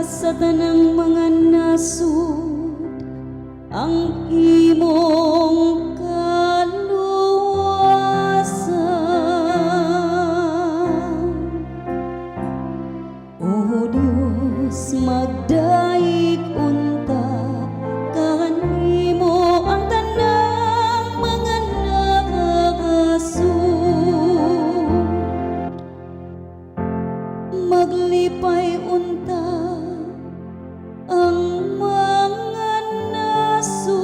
sa tanang mga nasud ang imong kaluwasan. O Dios, magdaig unta kanimo ang tanang mga nakakasud. Maglipay unta ang mga nasud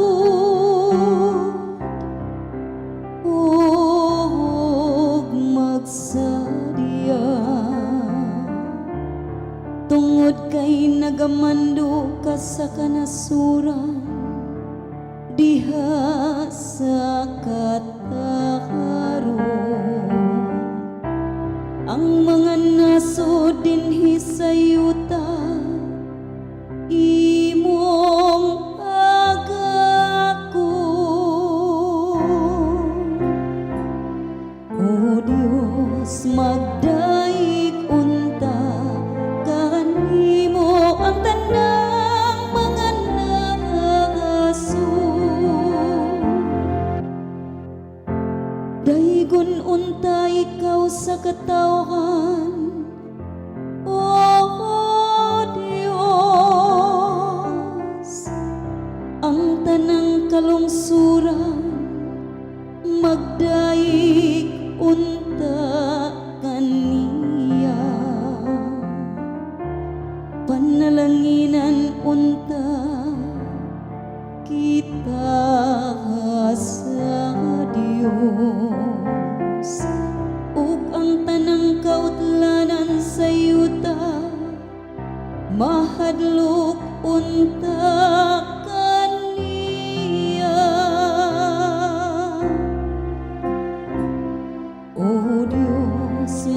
ug magsadya tungod kay nagamando ka sa kanasuran diha sa kataharon. Ang mga nasud dinhi sa yuta imong agakon. O Dios, magdaig unta kanimo ang tanang mga nakakasud. Daigon unta ikaw sa katawhan, O Dios. Ang tanang kalungsuran magdaig unta kaniya. Panalanginan unta kita sa Dios, ug ang tanang kautlanan sa yuta mahadlok unta kaniya. O Dios,